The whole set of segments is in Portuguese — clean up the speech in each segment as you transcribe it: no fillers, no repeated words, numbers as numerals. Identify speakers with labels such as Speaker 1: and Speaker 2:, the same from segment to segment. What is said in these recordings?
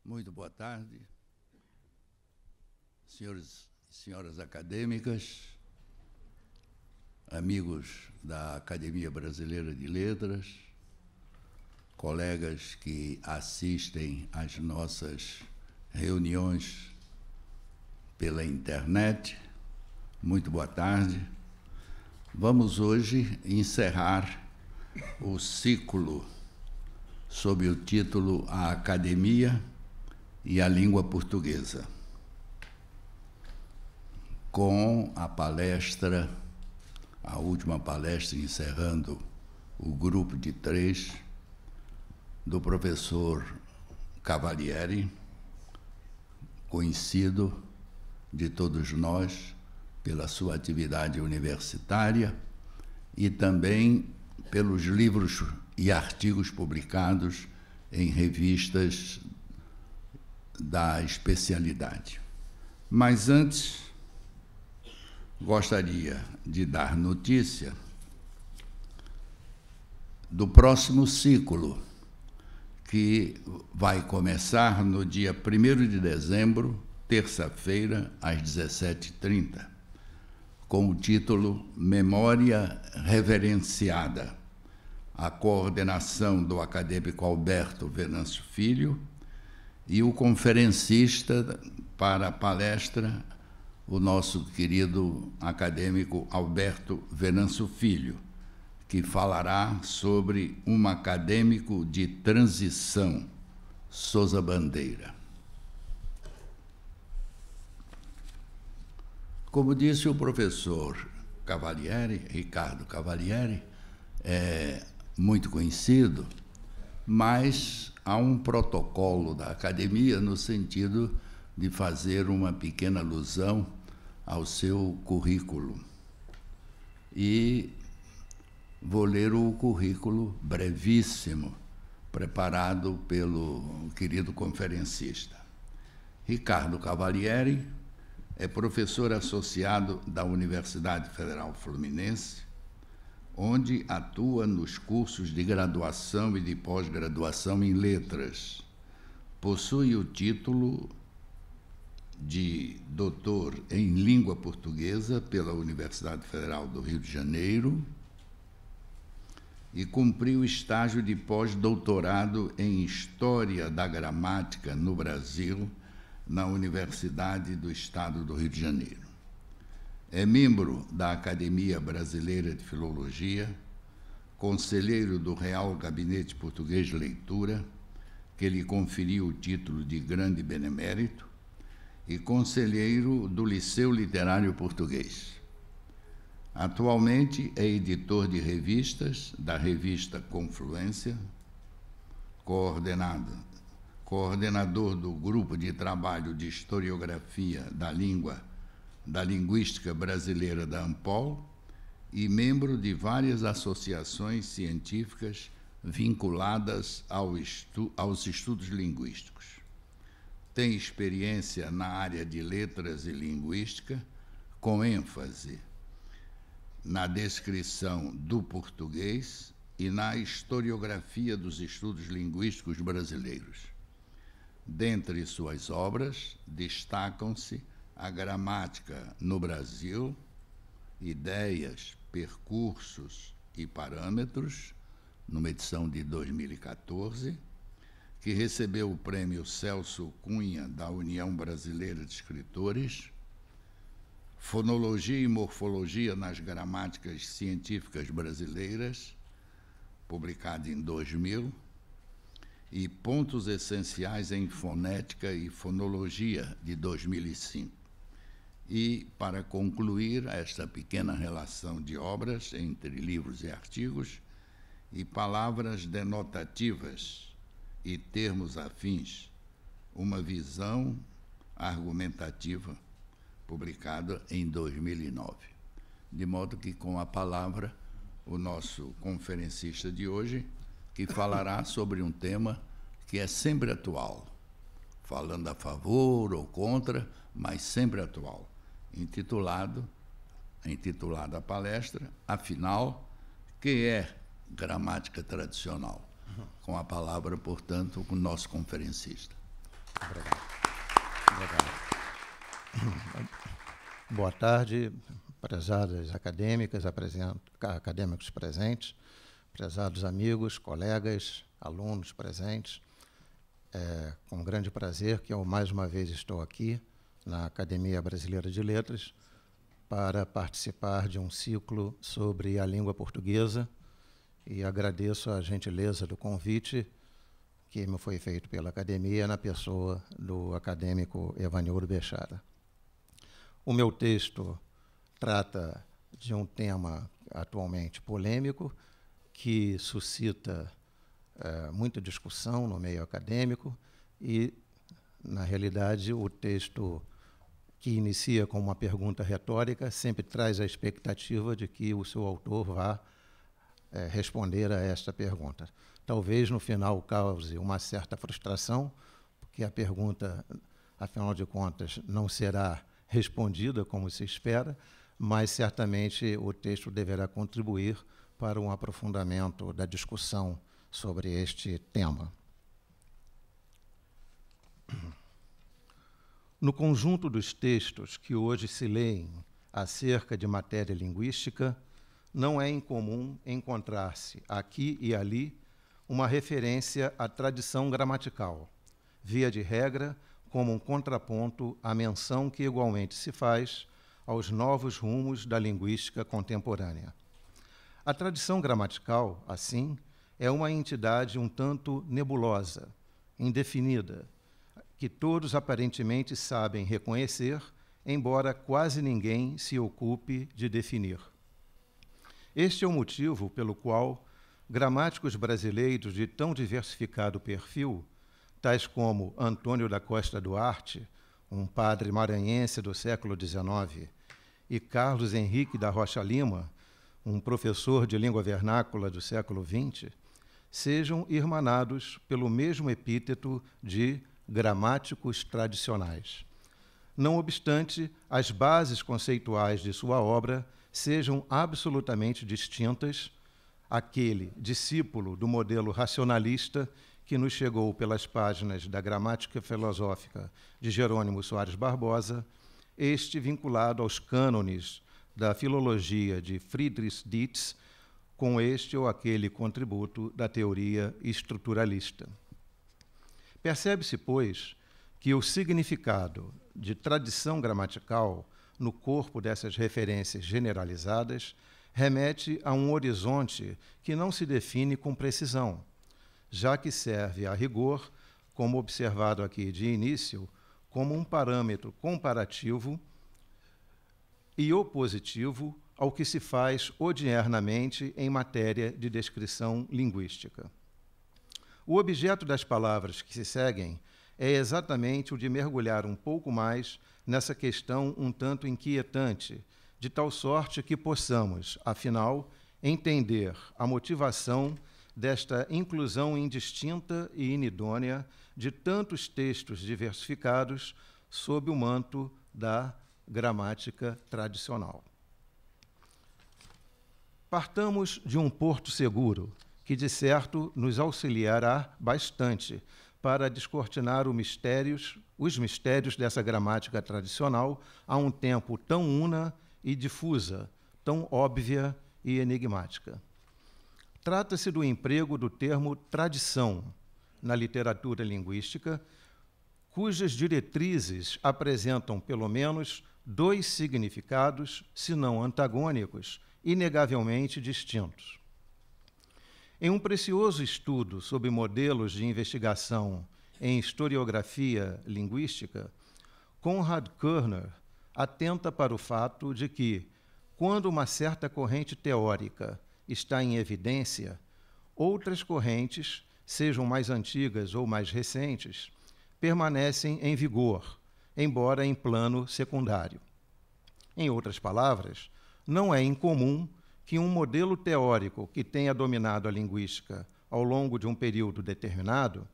Speaker 1: Muito boa tarde, senhores e senhoras acadêmicas, amigos da Academia Brasileira de Letras, colegas que assistem às nossas reuniões pela internet, muito boa tarde. Vamos hoje encerrar o ciclo sob o título A Academia e a Língua Portuguesa, com a palestra, a última palestra encerrando o grupo de 3, do professor Cavalieri, conhecido de todos nós pela sua atividade universitária e também pelos livros e artigos publicados em revistas da especialidade. Mas antes, gostaria de dar notícia do próximo ciclo, que vai começar no dia 1º de dezembro, terça-feira, às 17h30, com o título Memória Reverenciada, a coordenação do acadêmico Alberto Venâncio Filho e o conferencista para a palestra, o nosso querido acadêmico Alberto Venâncio Filho, que falará sobre um acadêmico de transição, Sousa Bandeira. Como disse o professor Cavalieri, Ricardo Cavalieri, é muito conhecido, mas há um protocolo da academia no sentido de fazer uma pequena alusão ao seu currículo. E vou ler o currículo brevíssimo, preparado pelo querido conferencista. Ricardo Cavalieri é professor associado da Universidade Federal Fluminense, onde atua nos cursos de graduação e de pós-graduação em letras. Possui o título de doutor em língua portuguesa pela Universidade Federal do Rio de Janeiro e cumpriu estágio de pós-doutorado em História da Gramática no Brasil, na Universidade do Estado do Rio de Janeiro. É membro da Academia Brasileira de Filologia, conselheiro do Real Gabinete Português de Leitura, que lhe conferiu o título de Grande Benemérito, e conselheiro do Liceu Literário Português. Atualmente é editor de revistas da revista Confluência, coordenador do Grupo de Trabalho de Historiografia da Linguística Brasileira da ANPOL e membro de várias associações científicas vinculadas aos estudos linguísticos. Tem experiência na área de letras e linguística, com ênfase na descrição do português e na historiografia dos estudos linguísticos brasileiros. Dentre suas obras, destacam-se A Gramática no Brasil, Ideias, Percursos e Parâmetros, numa edição de 2014, que recebeu o prêmio Celso Cunha da União Brasileira de Escritores, Fonologia e Morfologia nas Gramáticas Científicas Brasileiras, publicado em 2000, e Pontos Essenciais em Fonética e Fonologia, de 2005. E, para concluir esta pequena relação de obras entre livros e artigos, e palavras denotativas e termos afins, uma visão argumentativa, publicada em 2009. De modo que, com a palavra, o nosso conferencista de hoje, que falará sobre um tema que é sempre atual. falando a favor ou contra, mas sempre atual. Intitulada a palestra, afinal, que é gramática tradicional? Com a palavra, portanto, o nosso conferencista.
Speaker 2: Obrigado. Boa tarde, prezadas acadêmicas, acadêmicos presentes, prezados amigos, colegas, alunos presentes. É com grande prazer que eu, mais uma vez, estou aqui na Academia Brasileira de Letras para participar de um ciclo sobre a língua portuguesa e agradeço a gentileza do convite que me foi feito pela Academia na pessoa do acadêmico Evanildo Bechara. O meu texto trata de um tema atualmente polêmico que suscita muita discussão no meio acadêmico e, na realidade, o texto que inicia com uma pergunta retórica sempre traz a expectativa de que o seu autor vá responder a esta pergunta. Talvez, no final, cause uma certa frustração, porque a pergunta, afinal de contas, não será respondida como se espera, mas, certamente, o texto deverá contribuir para um aprofundamento da discussão sobre este tema. No conjunto dos textos que hoje se leem acerca de matéria linguística, não é incomum encontrar-se, aqui e ali, uma referência à tradição gramatical, via de regra, como um contraponto à menção que igualmente se faz aos novos rumos da linguística contemporânea. A tradição gramatical, assim, é uma entidade um tanto nebulosa, indefinida, que todos aparentemente sabem reconhecer, embora quase ninguém se ocupe de definir. Este é o motivo pelo qual gramáticos brasileiros de tão diversificado perfil, tais como Antônio da Costa Duarte, um padre maranhense do século XIX, e Carlos Henrique da Rocha Lima, um professor de língua vernácula do século XX, sejam irmanados pelo mesmo epíteto de gramáticos tradicionais. Não obstante, as bases conceituais de sua obra sejam absolutamente distintas, aquele discípulo do modelo racionalista que nos chegou pelas páginas da Gramática Filosófica de Jerônimo Soares Barbosa, este vinculado aos cânones da filologia de Friedrich Dietz, com este ou aquele contributo da teoria estruturalista. Percebe-se, pois, que o significado de tradição gramatical no corpo dessas referências generalizadas remete a um horizonte que não se define com precisão, já que serve a rigor, como observado aqui de início, como um parâmetro comparativo e opositivo ao que se faz odiernamente em matéria de descrição linguística. O objeto das palavras que se seguem é exatamente o de mergulhar um pouco mais nessa questão um tanto inquietante, de tal sorte que possamos, afinal, entender a motivação desta inclusão indistinta e inidônea de tantos textos diversificados sob o manto da gramática tradicional. Partamos de um porto seguro, que, de certo, nos auxiliará bastante para descortinar os mistérios dessa gramática tradicional a um tempo tão una e difusa, tão óbvia e enigmática. Trata-se do emprego do termo tradição na literatura linguística, cujas diretrizes apresentam pelo menos dois significados, se não antagônicos, inegavelmente distintos. Em um precioso estudo sobre modelos de investigação em historiografia linguística, Konrad Körner atenta para o fato de que, quando uma certa corrente teórica está em evidência, outras correntes, sejam mais antigas ou mais recentes, permanecem em vigor, embora em plano secundário. Em outras palavras, não é incomum que um modelo teórico que tenha dominado a linguística ao longo de um período determinado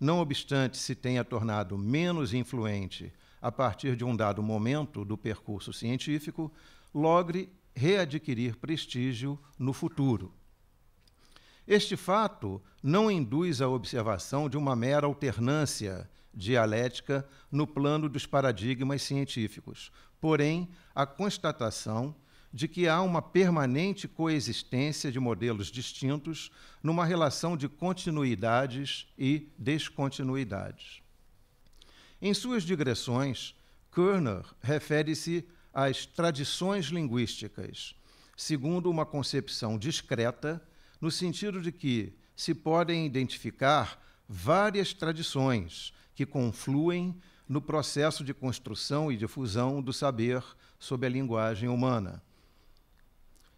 Speaker 2: não obstante se tenha tornado menos influente a partir de um dado momento do percurso científico, logre readquirir prestígio no futuro. Este fato não induz a observação de uma mera alternância dialética no plano dos paradigmas científicos, porém, a constatação de que há uma permanente coexistência de modelos distintos numa relação de continuidades e descontinuidades. Em suas digressões, Körner refere-se às tradições linguísticas, segundo uma concepção discreta, no sentido de que se podem identificar várias tradições que confluem no processo de construção e difusão do saber sob a linguagem humana,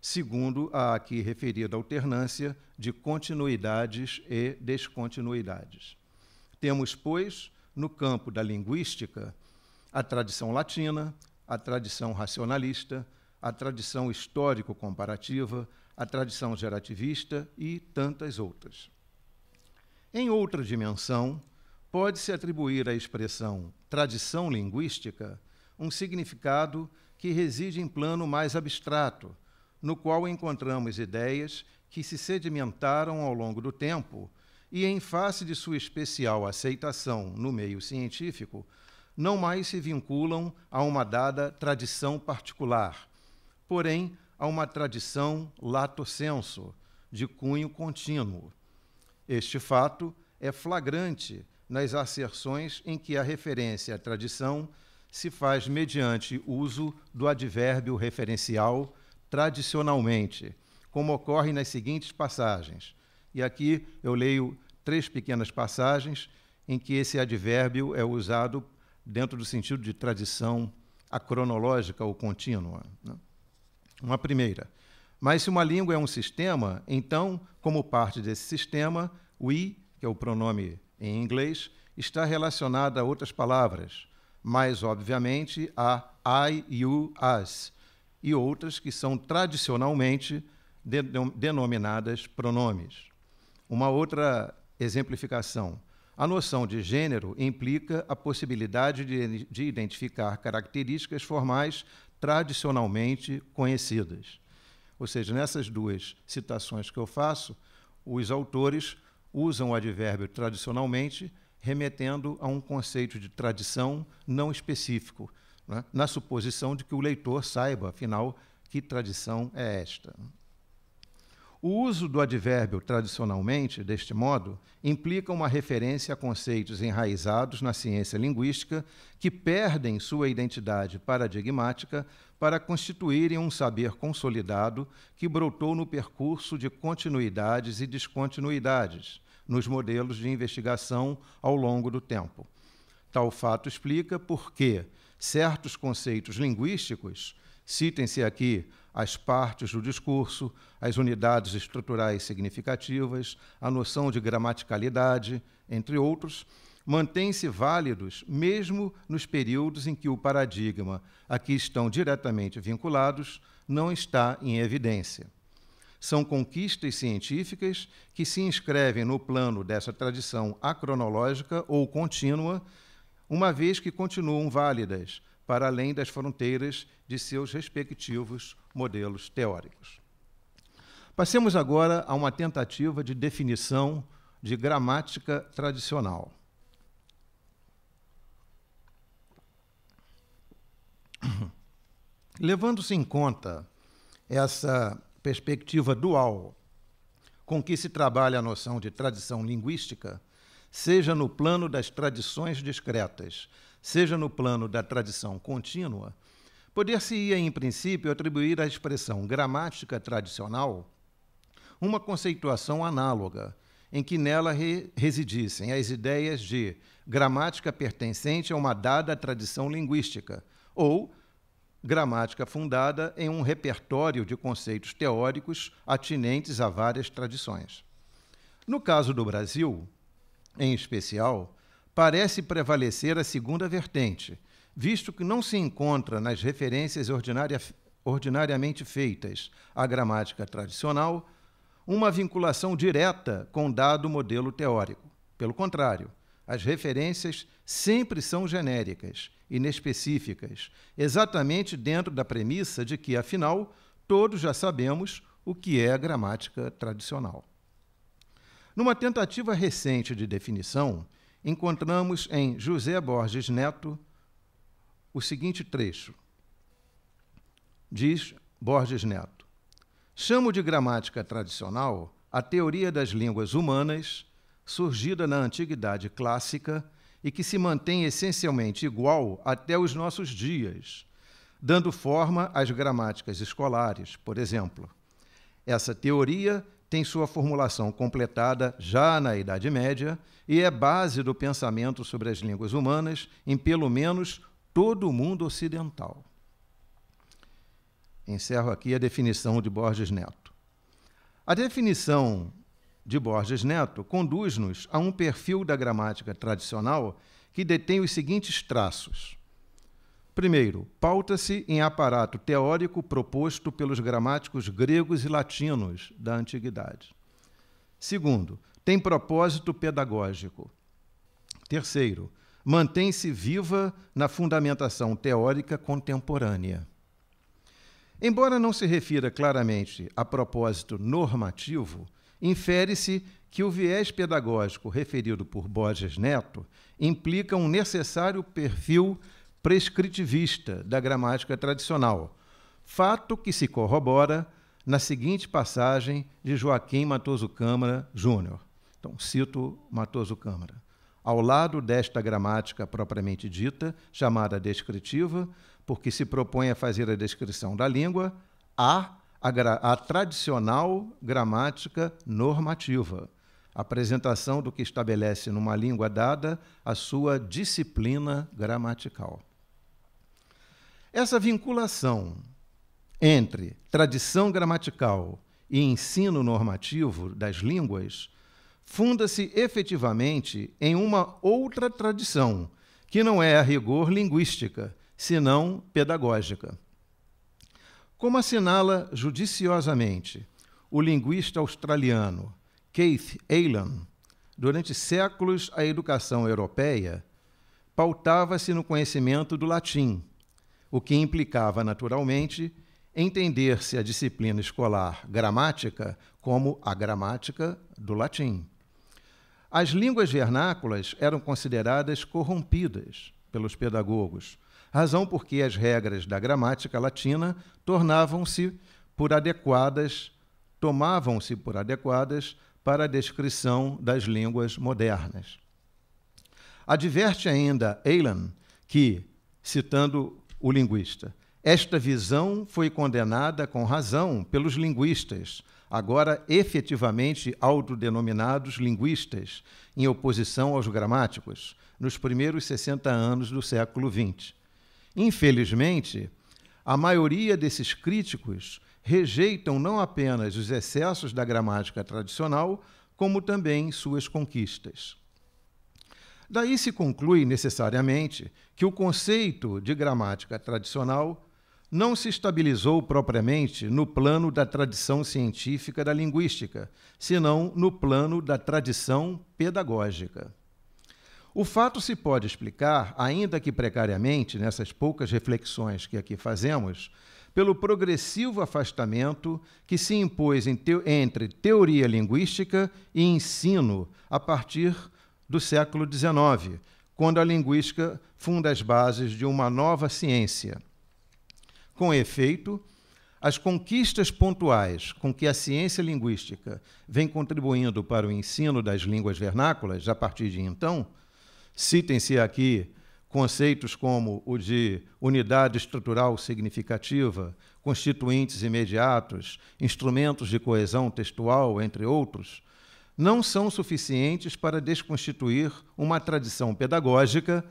Speaker 2: segundo a aqui referida alternância de continuidades e descontinuidades. Temos, pois, no campo da linguística, a tradição latina, a tradição racionalista, a tradição histórico-comparativa, a tradição gerativista e tantas outras. Em outra dimensão, pode-se atribuir à expressão tradição linguística um significado que reside em plano mais abstrato, no qual encontramos ideias que se sedimentaram ao longo do tempo e, em face de sua especial aceitação no meio científico, não mais se vinculam a uma dada tradição particular, porém a uma tradição lato sensu, de cunho contínuo. Este fato é flagrante nas asserções em que a referência à tradição se faz mediante uso do advérbio referencial tradicionalmente, como ocorre nas seguintes passagens. E aqui eu leio 3 pequenas passagens em que esse advérbio é usado dentro do sentido de tradição acronológica ou contínua. Uma primeira. Mas se uma língua é um sistema, então, como parte desse sistema, we, que é o pronome em inglês, está relacionado a outras palavras, mais, obviamente, a I, you, us, e outras que são tradicionalmente denominadas pronomes. Uma outra exemplificação. A noção de gênero implica a possibilidade de identificar características formais tradicionalmente conhecidas. Ou seja, nessas 2 citações que eu faço, os autores usam o advérbio tradicionalmente, remetendo a um conceito de tradição não específico, né, na suposição de que o leitor saiba, afinal, que tradição é esta. O uso do advérbio tradicionalmente, deste modo, implica uma referência a conceitos enraizados na ciência linguística que perdem sua identidade paradigmática para constituírem um saber consolidado que brotou no percurso de continuidades e descontinuidades nos modelos de investigação ao longo do tempo. Tal fato explica por que certos conceitos linguísticos, citem-se aqui as partes do discurso, as unidades estruturais significativas, a noção de gramaticalidade, entre outros, mantêm-se válidos mesmo nos períodos em que o paradigma a que estão diretamente vinculados não está em evidência. São conquistas científicas que se inscrevem no plano dessa tradição acronológica ou contínua, uma vez que continuam válidas para além das fronteiras de seus respectivos modelos teóricos. Passemos agora a uma tentativa de definição de gramática tradicional. Levando-se em conta essa perspectiva dual com que se trabalha a noção de tradição linguística, seja no plano das tradições discretas, seja no plano da tradição contínua, poder-se-ia, em princípio, atribuir à expressão gramática tradicional uma conceituação análoga, em que nela residissem as ideias de gramática pertencente a uma dada tradição linguística, ou gramática fundada em um repertório de conceitos teóricos atinentes a várias tradições. No caso do Brasil, em especial, parece prevalecer a segunda vertente, visto que não se encontra nas referências ordinariamente feitas à gramática tradicional uma vinculação direta com dado modelo teórico. Pelo contrário, as referências sempre são genéricas, inespecíficas, exatamente dentro da premissa de que, afinal, todos já sabemos o que é a gramática tradicional. Numa tentativa recente de definição, encontramos em José Borges Neto o seguinte trecho. Diz Borges Neto: chamo de gramática tradicional a teoria das línguas humanas, surgida na Antiguidade Clássica e que se mantém essencialmente igual até os nossos dias, dando forma às gramáticas escolares, por exemplo. Essa teoria tem sua formulação completada já na Idade Média e é base do pensamento sobre as línguas humanas em, pelo menos, todo o mundo ocidental. Encerro aqui a definição de Borges Neto. A definição de Borges Neto conduz-nos a um perfil da gramática tradicional que detém os seguintes traços. Primeiro, pauta-se em aparato teórico proposto pelos gramáticos gregos e latinos da antiguidade. Segundo, tem propósito pedagógico. Terceiro, mantém-se viva na fundamentação teórica contemporânea. Embora não se refira claramente a propósito normativo, infere-se que o viés pedagógico referido por Borges Neto implica um necessário perfil prescritivista da gramática tradicional, fato que se corrobora na seguinte passagem de Joaquim Matoso Câmara, Júnior. Então, cito Matoso Câmara. Ao lado desta gramática propriamente dita, chamada descritiva, porque se propõe a fazer a descrição da língua, há a tradicional gramática normativa, apresentação do que estabelece numa língua dada a sua disciplina gramatical. Essa vinculação entre tradição gramatical e ensino normativo das línguas funda-se efetivamente em uma outra tradição, que não é a rigor linguística, senão pedagógica. Como assinala judiciosamente o linguista australiano Keith Aylan, durante séculos a educação europeia pautava-se no conhecimento do latim, o que implicava, naturalmente, entender-se a disciplina escolar gramática como a gramática do latim. As línguas vernáculas eram consideradas corrompidas pelos pedagogos, razão porque as regras da gramática latina tomavam-se por adequadas para a descrição das línguas modernas. Adverte ainda Aylan que, citando o linguista, esta visão foi condenada com razão pelos linguistas, agora efetivamente autodenominados linguistas, em oposição aos gramáticos, nos primeiros 60 anos do século XX. Infelizmente, a maioria desses críticos rejeitam não apenas os excessos da gramática tradicional, como também suas conquistas. Daí se conclui necessariamente que o conceito de gramática tradicional não se estabilizou propriamente no plano da tradição científica da linguística, senão no plano da tradição pedagógica. O fato se pode explicar, ainda que precariamente, nessas poucas reflexões que aqui fazemos, pelo progressivo afastamento que se impôs entre teoria linguística e ensino a partir do século XIX, quando a linguística funda as bases de uma nova ciência. Com efeito, as conquistas pontuais com que a ciência linguística vem contribuindo para o ensino das línguas vernáculas, a partir de então, citem-se aqui conceitos como o de unidade estrutural significativa, constituintes imediatos, instrumentos de coesão textual, entre outros, não são suficientes para desconstituir uma tradição pedagógica,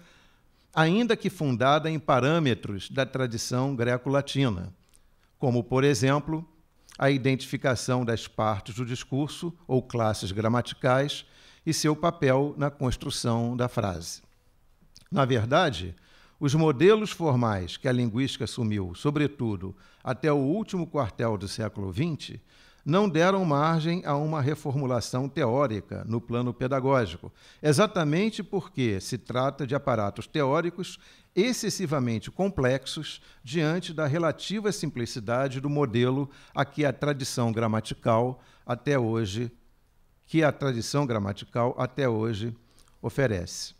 Speaker 2: ainda que fundada em parâmetros da tradição greco-latina, como, por exemplo, a identificação das partes do discurso ou classes gramaticais e seu papel na construção da frase. Na verdade, os modelos formais que a linguística assumiu, sobretudo até o último quartel do século XX, não deram margem a uma reformulação teórica no plano pedagógico, exatamente porque se trata de aparatos teóricos excessivamente complexos diante da relativa simplicidade do modelo a que a tradição gramatical até hoje oferece.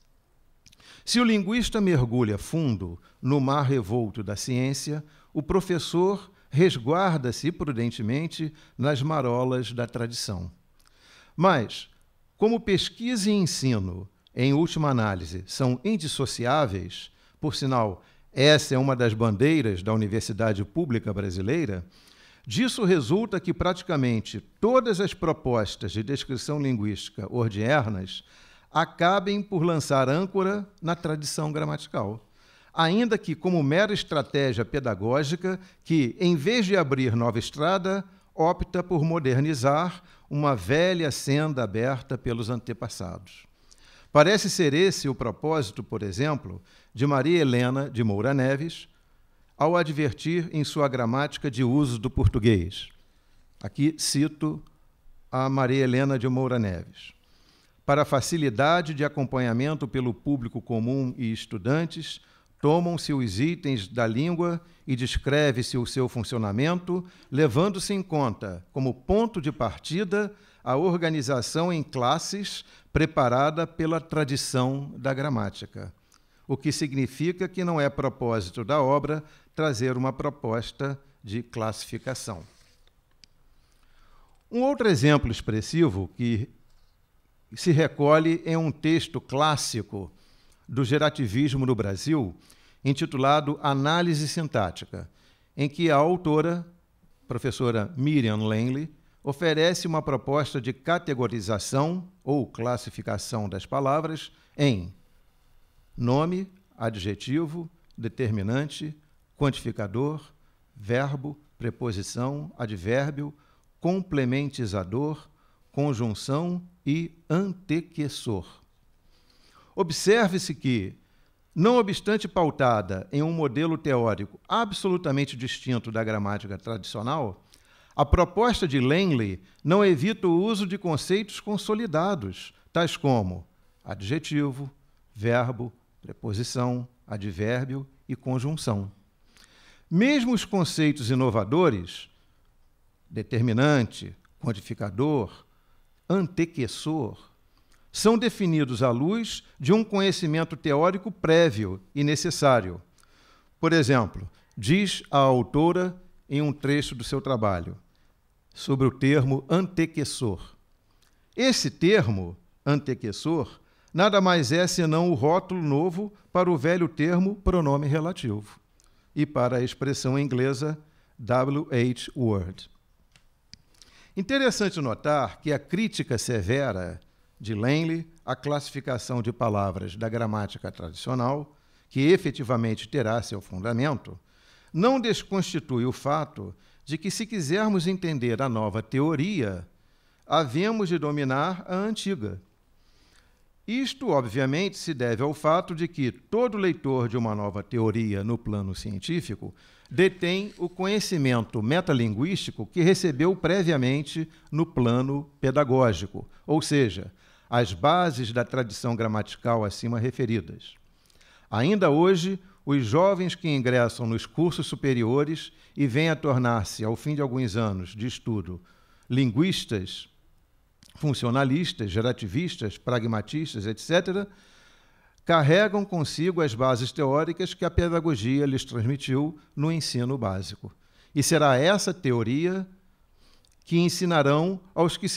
Speaker 2: Se o linguista mergulha fundo no mar revolto da ciência, o professor resguarda-se prudentemente nas marolas da tradição. Mas, como pesquisa e ensino, em última análise, são indissociáveis, por sinal, essa é uma das bandeiras da Universidade Pública Brasileira, disso resulta que praticamente todas as propostas de descrição linguística ordiernas acabem por lançar âncora na tradição gramatical, ainda que como mera estratégia pedagógica que, em vez de abrir nova estrada, opta por modernizar uma velha senda aberta pelos antepassados. Parece ser esse o propósito, por exemplo, de Maria Helena de Moura Neves, ao advertir em sua gramática de uso do português. Aqui cito a Maria Helena de Moura Neves. Para facilidade de acompanhamento pelo público comum e estudantes, tomam-se os itens da língua e descreve-se o seu funcionamento, levando-se em conta, como ponto de partida, a organização em classes preparada pela tradição da gramática, o que significa que não é propósito da obra trazer uma proposta de classificação. Um outro exemplo expressivo que se recolhe em um texto clássico do gerativismo no Brasil, intitulado Análise Sintática, em que a autora, professora Miriam Langley, oferece uma proposta de categorização ou classificação das palavras em nome, adjetivo, determinante, quantificador, verbo, preposição, advérbio, complementizador, conjunção e antequessor. Observe-se que, não obstante pautada em um modelo teórico absolutamente distinto da gramática tradicional, a proposta de Langley não evita o uso de conceitos consolidados, tais como adjetivo, verbo, preposição, advérbio e conjunção. Mesmo os conceitos inovadores, determinante, quantificador, antequessor, são definidos à luz de um conhecimento teórico prévio e necessário. Por exemplo, diz a autora em um trecho do seu trabalho sobre o termo antequessor. Esse termo, antequessor, nada mais é senão o rótulo novo para o velho termo pronome relativo e para a expressão inglesa WH word. Interessante notar que a crítica severa de Langley à classificação de palavras da gramática tradicional, que efetivamente terá seu fundamento, não desconstitui o fato de que, se quisermos entender a nova teoria, havemos de dominar a antiga. Isto, obviamente, se deve ao fato de que todo leitor de uma nova teoria no plano científico detém o conhecimento metalinguístico que recebeu previamente no plano pedagógico, ou seja, as bases da tradição gramatical acima referidas. Ainda hoje, os jovens que ingressam nos cursos superiores e vêm a tornar-se, ao fim de alguns anos de estudo, linguistas, funcionalistas, gerativistas, pragmatistas, etc., carregam consigo as bases teóricas que a pedagogia lhes transmitiu no ensino básico. E será essa teoria que ensinarão os que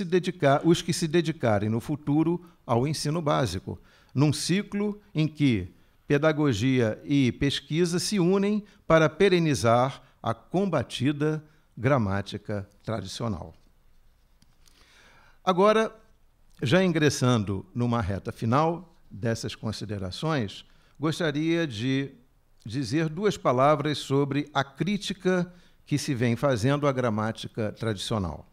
Speaker 2: se dedicarem no futuro ao ensino básico, num ciclo em que pedagogia e pesquisa se unem para perenizar a combatida gramática tradicional. Agora, já ingressando numa reta final dessas considerações, gostaria de dizer duas palavras sobre a crítica que se vem fazendo à gramática tradicional.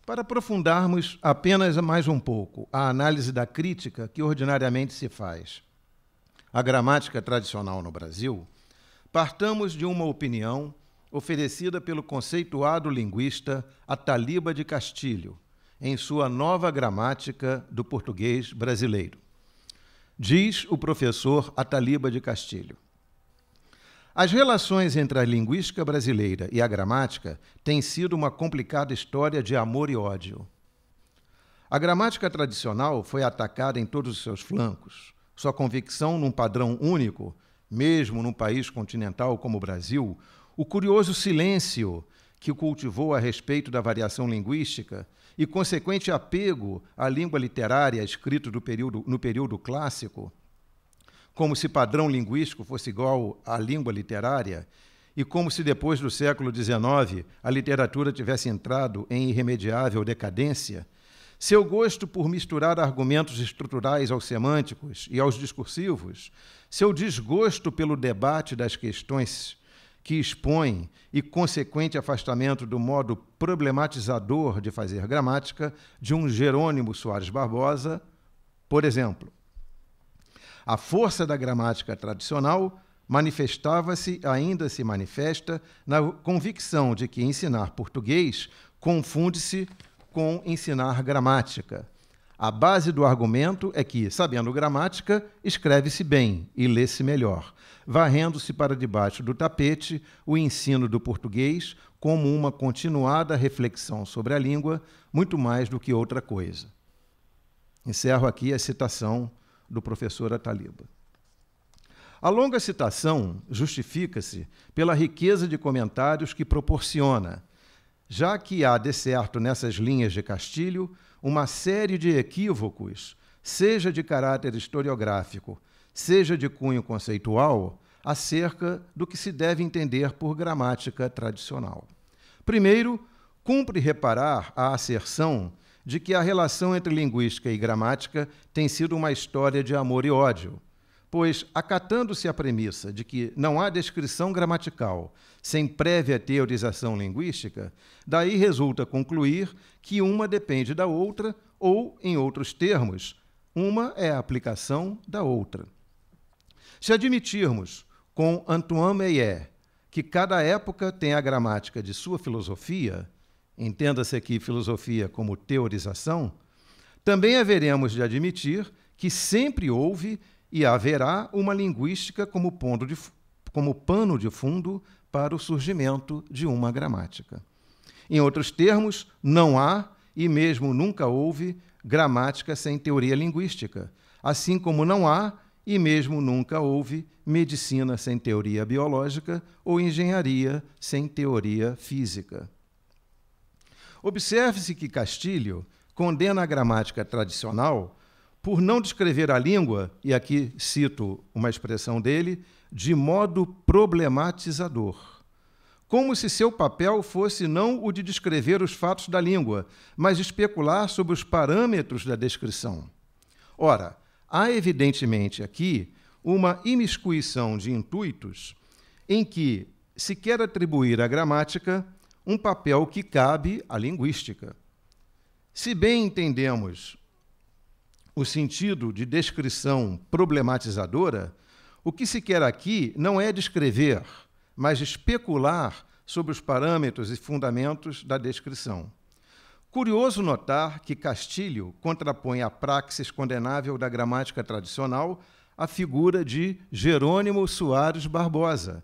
Speaker 2: Para aprofundarmos apenas mais um pouco a análise da crítica que ordinariamente se faz a gramática tradicional no Brasil, partamos de uma opinião oferecida pelo conceituado linguista Ataliba de Castilho, em sua Nova Gramática do Português Brasileiro. Diz o professor Ataliba de Castilho: as relações entre a linguística brasileira e a gramática têm sido uma complicada história de amor e ódio. A gramática tradicional foi atacada em todos os seus flancos. Sua convicção num padrão único, mesmo num país continental como o Brasil, o curioso silêncio que cultivou a respeito da variação linguística e consequente apego à língua literária escrita no período clássico, como se padrão linguístico fosse igual à língua literária, e como se depois do século XIX a literatura tivesse entrado em irremediável decadência, seu gosto por misturar argumentos estruturais aos semânticos e aos discursivos, seu desgosto pelo debate das questões que expõe e consequente afastamento do modo problematizador de fazer gramática de um Jerônimo Soares Barbosa, por exemplo. A força da gramática tradicional manifestava-se, ainda se manifesta, na convicção de que ensinar português confunde-se com ensinar gramática. A base do argumento é que, sabendo gramática, escreve-se bem e lê-se melhor, varrendo-se para debaixo do tapete o ensino do português como uma continuada reflexão sobre a língua, muito mais do que outra coisa. Encerro aqui a citação do professor Ataliba. A longa citação justifica-se pela riqueza de comentários que proporciona, já que há, de certo, nessas linhas de Castilho, uma série de equívocos, seja de caráter historiográfico, seja de cunho conceitual, acerca do que se deve entender por gramática tradicional. Primeiro, cumpre reparar a asserção de que a relação entre linguística e gramática tem sido uma história de amor e ódio, pois, acatando-se a premissa de que não há descrição gramatical sem prévia teorização linguística, daí resulta concluir que uma depende da outra ou, em outros termos, uma é a aplicação da outra. Se admitirmos, com Antoine Meillet, que cada época tem a gramática de sua filosofia, entenda-se aqui filosofia como teorização, também haveremos de admitir que sempre houve e haverá uma linguística como pano de fundo para o surgimento de uma gramática. Em outros termos, não há e mesmo nunca houve gramática sem teoria linguística, assim como não há e mesmo nunca houve medicina sem teoria biológica ou engenharia sem teoria física. Observe-se que Castilho condena a gramática tradicional por não descrever a língua, e aqui cito uma expressão dele, de modo problematizador, como se seu papel fosse não o de descrever os fatos da língua, mas especular sobre os parâmetros da descrição. Ora, há evidentemente aqui uma imiscuição de intuitos em que se quer atribuir à gramática um papel que cabe à linguística. Se bem entendemos o sentido de descrição problematizadora, o que se quer aqui não é descrever, mas especular sobre os parâmetros e fundamentos da descrição. Curioso notar que Castilho contrapõe à praxis condenável da gramática tradicional a figura de Jerônimo Soares Barbosa,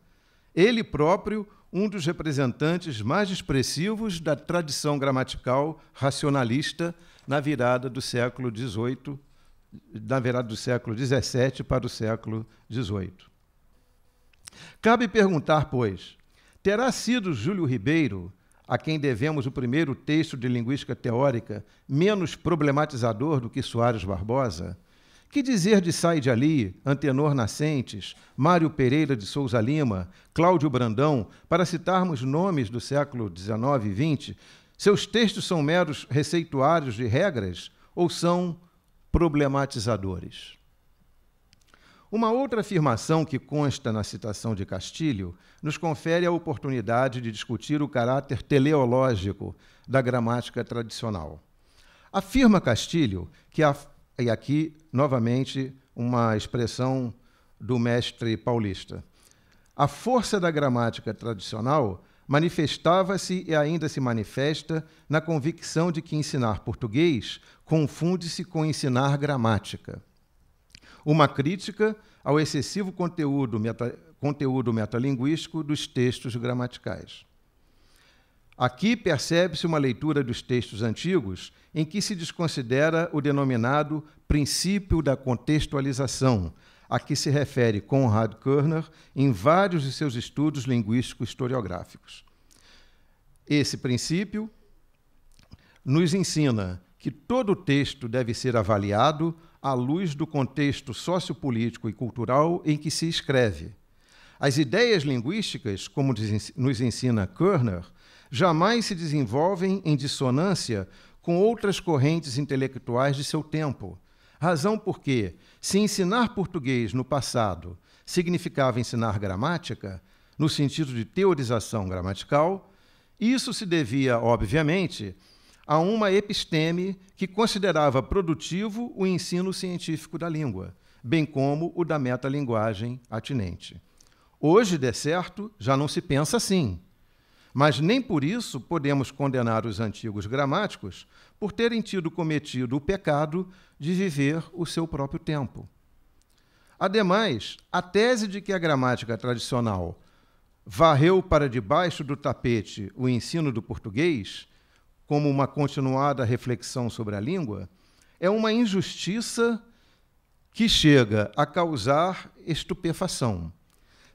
Speaker 2: ele próprio um dos representantes mais expressivos da tradição gramatical racionalista na virada do século XVII, na virada do século XVII para o século XVIII. Cabe perguntar, pois, terá sido Júlio Ribeiro, a quem devemos o primeiro texto de linguística teórica, menos problematizador do que Soares Barbosa? Que dizer de Said Ali, Antenor Nascentes, Mário Pereira de Souza Lima, Cláudio Brandão, para citarmos nomes do século XIX e XX? Seus textos são meros receituários de regras ou são problematizadores? Uma outra afirmação que consta na citação de Castilho nos confere a oportunidade de discutir o caráter teleológico da gramática tradicional. Afirma Castilho que e aqui, novamente, uma expressão do mestre paulista. A força da gramática tradicional manifestava-se e ainda se manifesta na convicção de que ensinar português confunde-se com ensinar gramática. Uma crítica ao excessivo conteúdo metalinguístico dos textos gramaticais. Aqui percebe-se uma leitura dos textos antigos em que se desconsidera o denominado princípio da contextualização, a que se refere Konrad Körner em vários de seus estudos linguístico-historiográficos. Esse princípio nos ensina que todo texto deve ser avaliado à luz do contexto sociopolítico e cultural em que se escreve. As ideias linguísticas, como nos ensina Körner, jamais se desenvolvem em dissonância com outras correntes intelectuais de seu tempo, razão porque, se ensinar português no passado significava ensinar gramática, no sentido de teorização gramatical, isso se devia, obviamente, a uma episteme que considerava produtivo o ensino científico da língua, bem como o da metalinguagem atinente. Hoje, de certo, já não se pensa assim, mas nem por isso podemos condenar os antigos gramáticos por terem cometido o pecado de viver o seu próprio tempo. Ademais, a tese de que a gramática tradicional varreu para debaixo do tapete o ensino do português, como uma continuada reflexão sobre a língua, é uma injustiça que chega a causar estupefação,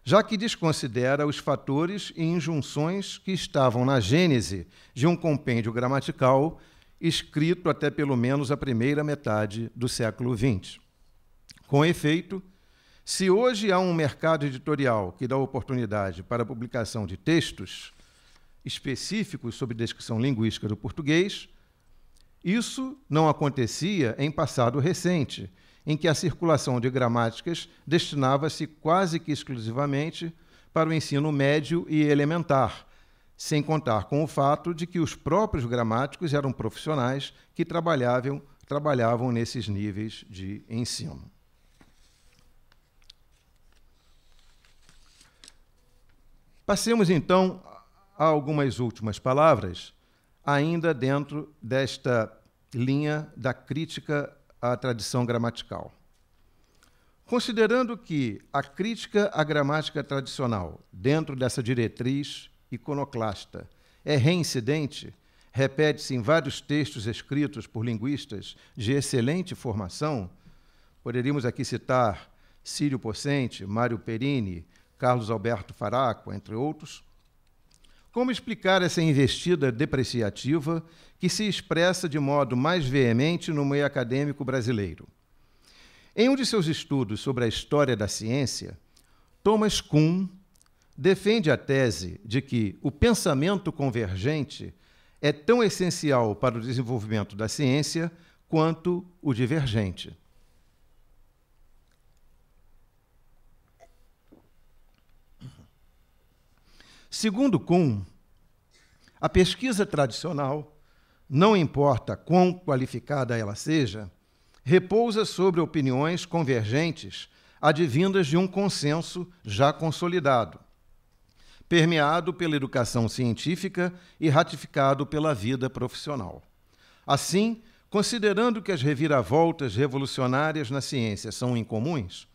Speaker 2: já que desconsidera os fatores e injunções que estavam na gênese de um compêndio gramatical escrito até pelo menos a primeira metade do século XX. Com efeito, se hoje há um mercado editorial que dá oportunidade para a publicação de textos específicos sobre descrição linguística do português, isso não acontecia em passado recente, em que a circulação de gramáticas destinava-se quase que exclusivamente para o ensino médio e elementar, sem contar com o fato de que os próprios gramáticos eram profissionais que trabalhavam nesses níveis de ensino. Passemos, então, a algumas últimas palavras, ainda dentro desta linha da crítica à tradição gramatical. Considerando que a crítica à gramática tradicional, dentro dessa diretriz iconoclasta, é reincidente, repete-se em vários textos escritos por linguistas de excelente formação, poderíamos aqui citar Círio Pocente, Mário Perini, Carlos Alberto Faraco, entre outros. Como explicar essa investida depreciativa que se expressa de modo mais veemente no meio acadêmico brasileiro? Em um de seus estudos sobre a história da ciência, Thomas Kuhn defende a tese de que o pensamento convergente é tão essencial para o desenvolvimento da ciência quanto o divergente. Segundo Kuhn, a pesquisa tradicional, não importa quão qualificada ela seja, repousa sobre opiniões convergentes advindas de um consenso já consolidado, permeado pela educação científica e ratificado pela vida profissional. Assim, considerando que as reviravoltas revolucionárias na ciência são incomuns,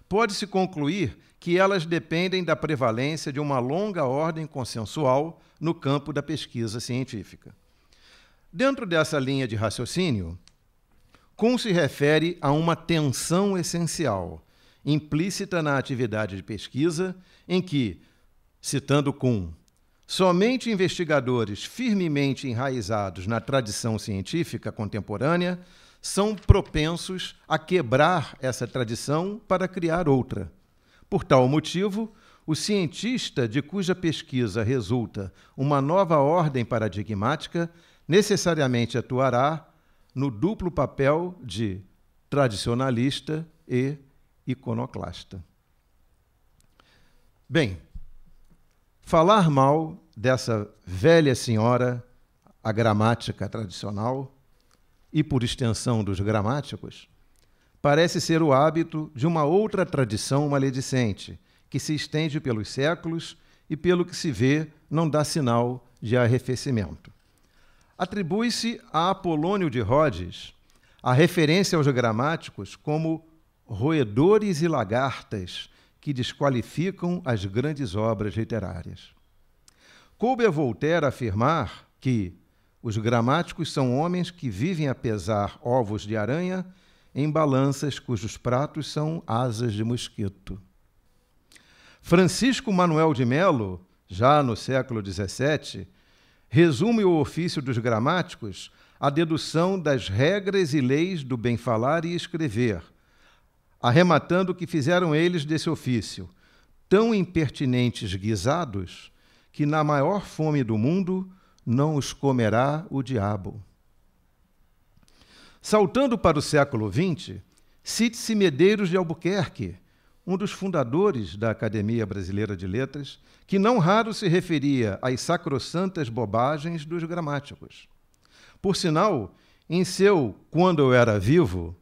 Speaker 2: pode-se concluir que elas dependem da prevalência de uma longa ordem consensual no campo da pesquisa científica. Dentro dessa linha de raciocínio, Kuhn se refere a uma tensão essencial, implícita na atividade de pesquisa, em que, citando Kuhn, somente investigadores firmemente enraizados na tradição científica contemporânea são propensos a quebrar essa tradição para criar outra. Por tal motivo, o cientista de cuja pesquisa resulta uma nova ordem paradigmática necessariamente atuará no duplo papel de tradicionalista e iconoclasta. Bem, falar mal dessa velha senhora, a gramática tradicional, e por extensão dos gramáticos, parece ser o hábito de uma outra tradição maledicente, que se estende pelos séculos e, pelo que se vê, não dá sinal de arrefecimento. Atribui-se a Apolônio de Rhodes a referência aos gramáticos como roedores e lagartas que desqualificam as grandes obras literárias. Coube a Voltaire afirmar que os gramáticos são homens que vivem a pesar ovos de aranha em balanças cujos pratos são asas de mosquito. Francisco Manuel de Melo, já no século XVII, resume o ofício dos gramáticos à dedução das regras e leis do bem falar e escrever, arrematando que fizeram eles desse ofício tão impertinentes guisados que na maior fome do mundo não os comerá o diabo. Saltando para o século XX, cite-se Medeiros de Albuquerque, um dos fundadores da Academia Brasileira de Letras, que não raro se referia às sacrossantas bobagens dos gramáticos. Por sinal, em seu Quando Eu Era Vivo,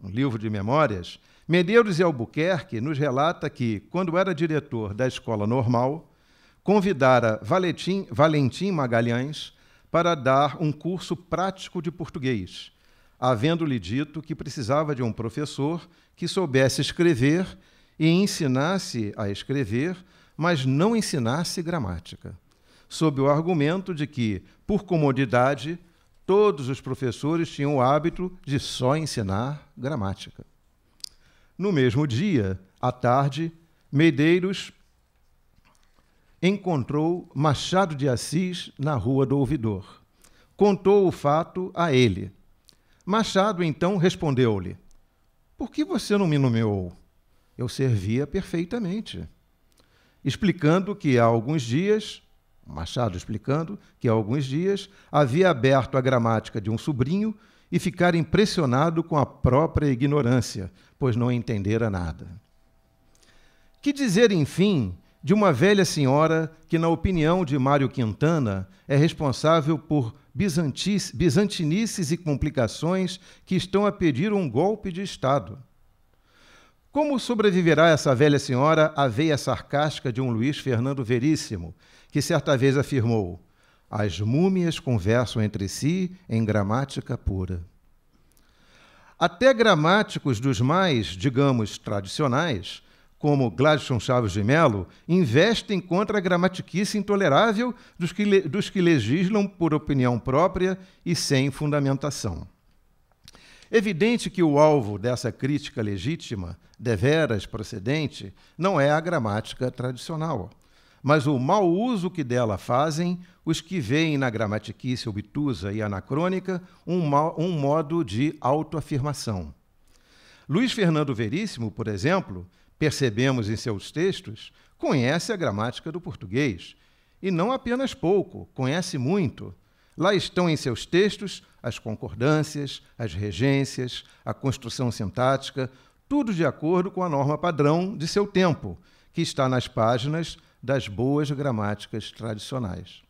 Speaker 2: um livro de memórias, Medeiros de Albuquerque nos relata que, quando era diretor da Escola Normal, convidara Valentim Magalhães para dar um curso prático de português, havendo-lhe dito que precisava de um professor que soubesse escrever e ensinasse a escrever, mas não ensinasse gramática, sob o argumento de que, por comodidade, todos os professores tinham o hábito de só ensinar gramática. No mesmo dia, à tarde, Medeiros encontrou Machado de Assis na Rua do Ouvidor. Contou o fato a ele. Machado, então, respondeu-lhe: "Por que você não me nomeou? Eu servia perfeitamente." Explicando que há alguns dias, Machado explicando que há alguns dias havia aberto a gramática de um sobrinho e ficara impressionado com a própria ignorância, pois não entendera nada. Que dizer, enfim, de uma velha senhora que, na opinião de Mário Quintana, é responsável por bizantinices e complicações que estão a pedir um golpe de Estado? Como sobreviverá essa velha senhora à veia sarcástica de um Luís Fernando Veríssimo, que certa vez afirmou: "As múmias conversam entre si em gramática pura." Até gramáticos dos mais, digamos, tradicionais, como Gladstone Chaves de Mello, investem contra a gramatiquice intolerável dos que legislam por opinião própria e sem fundamentação. Evidente que o alvo dessa crítica legítima, deveras procedente, não é a gramática tradicional, mas o mau uso que dela fazem os que veem na gramatiquice obtusa e anacrônica um modo de autoafirmação. Luís Fernando Veríssimo, por exemplo, percebemos em seus textos, conhece a gramática do português, e não apenas pouco, conhece muito. Lá estão em seus textos as concordâncias, as regências, a construção sintática, tudo de acordo com a norma padrão de seu tempo, que está nas páginas das boas gramáticas tradicionais.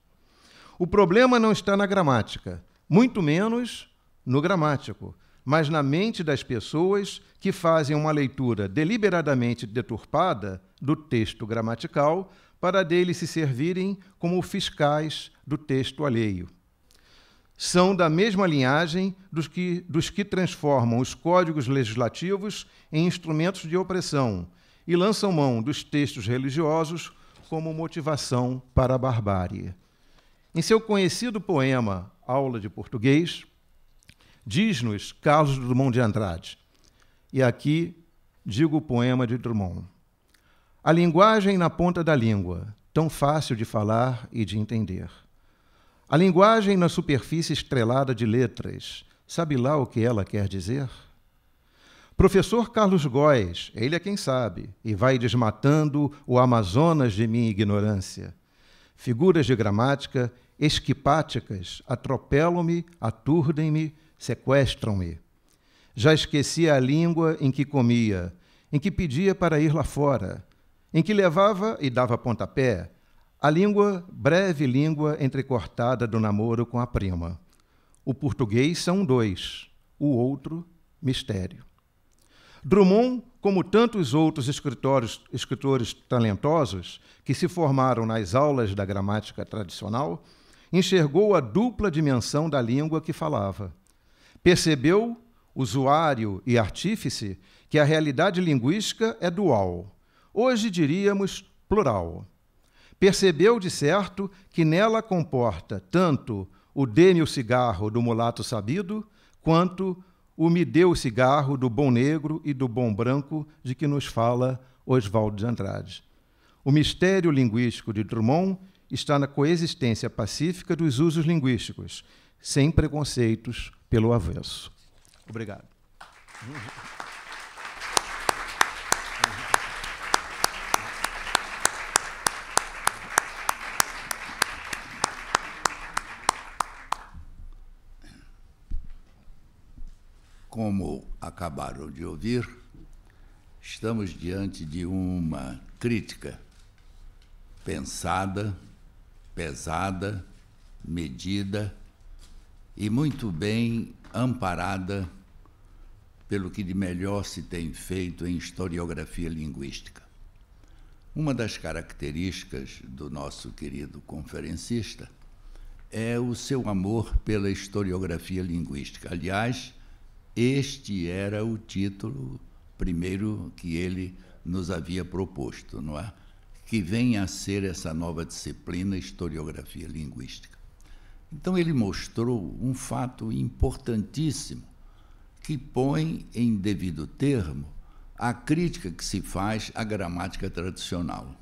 Speaker 2: O problema não está na gramática, muito menos no gramático, mas na mente das pessoas que fazem uma leitura deliberadamente deturpada do texto gramatical para deles se servirem como fiscais do texto alheio. São da mesma linhagem dos que transformam os códigos legislativos em instrumentos de opressão e lançam mão dos textos religiosos como motivação para a barbárie. Em seu conhecido poema Aula de Português, diz-nos Carlos Drummond de Andrade, e aqui digo o poema de Drummond: "A linguagem na ponta da língua, tão fácil de falar e de entender. A linguagem na superfície estrelada de letras, sabe lá o que ela quer dizer? Professor Carlos Góes, ele é quem sabe, e vai desmatando o Amazonas de minha ignorância. Figuras de gramática esquipáticas atropelam-me, aturdem-me, sequestram-me. Já esqueci a língua em que comia, em que pedia para ir lá fora, em que levava e dava pontapé, a língua, breve língua entrecortada do namoro com a prima. O português são dois, o outro, mistério. Drummond, como tantos outros escritores talentosos que se formaram nas aulas da gramática tradicional, enxergou a dupla dimensão da língua que falava. Percebeu, usuário e artífice, que a realidade linguística é dual, hoje diríamos plural. Percebeu, de certo, que nela comporta tanto o dê-me o cigarro do mulato sabido, quanto o me dê o cigarro do bom negro e do bom branco de que nos fala Oswaldo de Andrade. O mistério linguístico de Drummond está na coexistência pacífica dos usos linguísticos, sem preconceitos pelo avesso. Obrigado.
Speaker 1: Como acabaram de ouvir, estamos diante de uma crítica pensada, pesada, medida e muito bem amparada pelo que de melhor se tem feito em historiografia linguística. Uma das características do nosso querido conferencista é o seu amor pela historiografia linguística. Aliás, este era o título primeiro que ele nos havia proposto, não é? Que venha a ser essa nova disciplina, historiografia linguística. Então, ele mostrou um fato importantíssimo que põe em devido termo a crítica que se faz à gramática tradicional.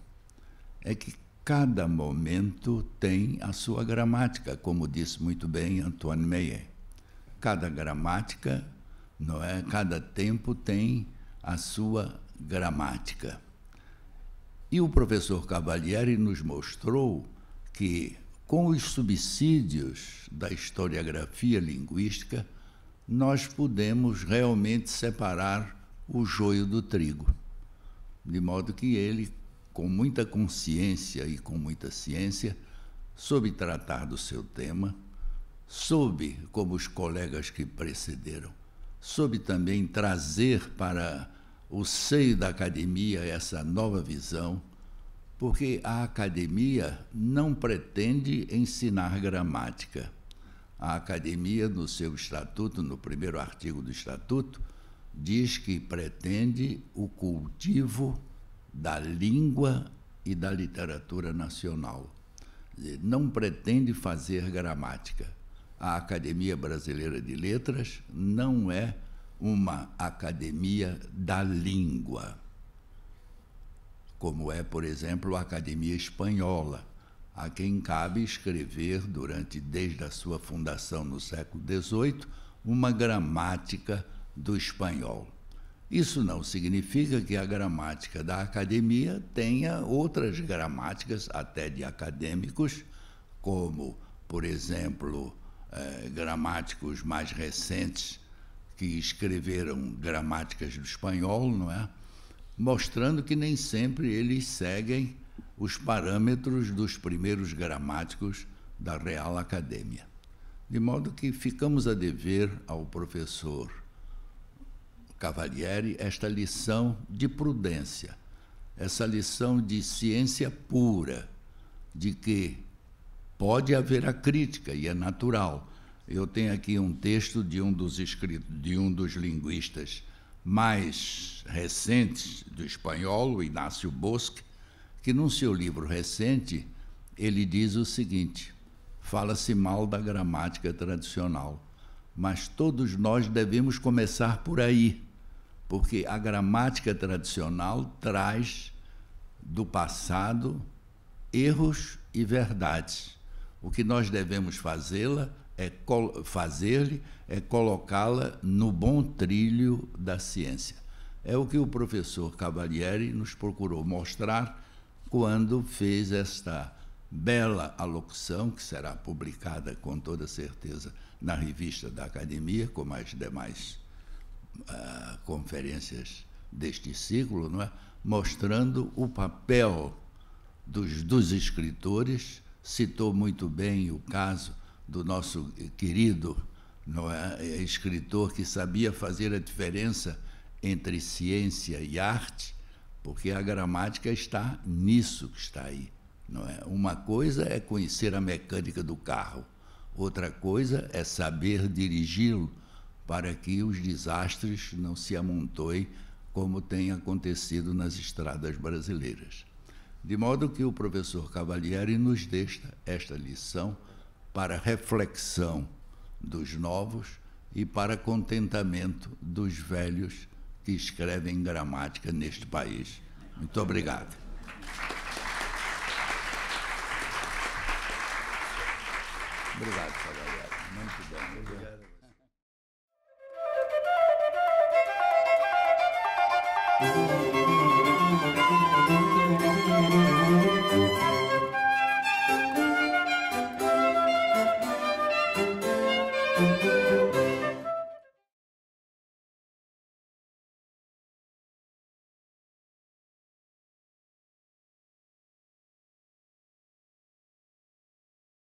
Speaker 1: É que cada momento tem a sua gramática, como disse muito bem Antoine Meillet. Cada gramática, não é? Cada tempo tem a sua gramática. E o professor Cavalieri nos mostrou que, com os subsídios da historiografia linguística, nós podemos realmente separar o joio do trigo, de modo que ele, com muita consciência e com muita ciência, soube tratar do seu tema, soube, como os colegas que precederam, soube também trazer para o seio da academia essa nova visão, porque a academia não pretende ensinar gramática. A academia, no seu estatuto, no primeiro artigo do estatuto, diz que pretende o cultivo da língua e da literatura nacional. Não pretende fazer gramática. A Academia Brasileira de Letras não é uma academia da língua, como é, por exemplo, a Academia Espanhola, a quem cabe escrever, desde a sua fundação no século XVIII, uma gramática do espanhol. Isso não significa que a gramática da academia tenha outras gramáticas, até de acadêmicos, como, por exemplo, gramáticos mais recentes que escreveram gramáticas do espanhol, não é? Mostrando que nem sempre eles seguem os parâmetros dos primeiros gramáticos da Real Academia. De modo que ficamos a dever ao professor Cavalieri esta lição de prudência, essa lição de ciência pura, de que pode haver a crítica, e é natural. Eu tenho aqui um texto de um dos linguistas mais recentes do espanhol, o Inácio Bosque, que, num seu livro recente, ele diz o seguinte: fala-se mal da gramática tradicional, mas todos nós devemos começar por aí, porque a gramática tradicional traz do passado erros e verdades. O que nós devemos fazer-lhe é colocá-la no bom trilho da ciência. É o que o professor Cavalieri nos procurou mostrar quando fez esta bela alocução, que será publicada com toda certeza na revista da Academia, como as demais conferências deste ciclo, não é? Mostrando o papel dos escritores. Citou muito bem o caso do nosso querido, não é, escritor que sabia fazer a diferença entre ciência e arte, porque a gramática está nisso que está aí, não é? Uma coisa é conhecer a mecânica do carro, outra coisa é saber dirigi-lo para que os desastres não se amontoem como tem acontecido nas estradas brasileiras. De modo que o professor Cavalieri nos deixa esta lição para reflexão dos novos e para contentamento dos velhos que escrevem gramática neste país. Muito obrigado. Obrigado, Cavalieri. Muito bem. Obrigado.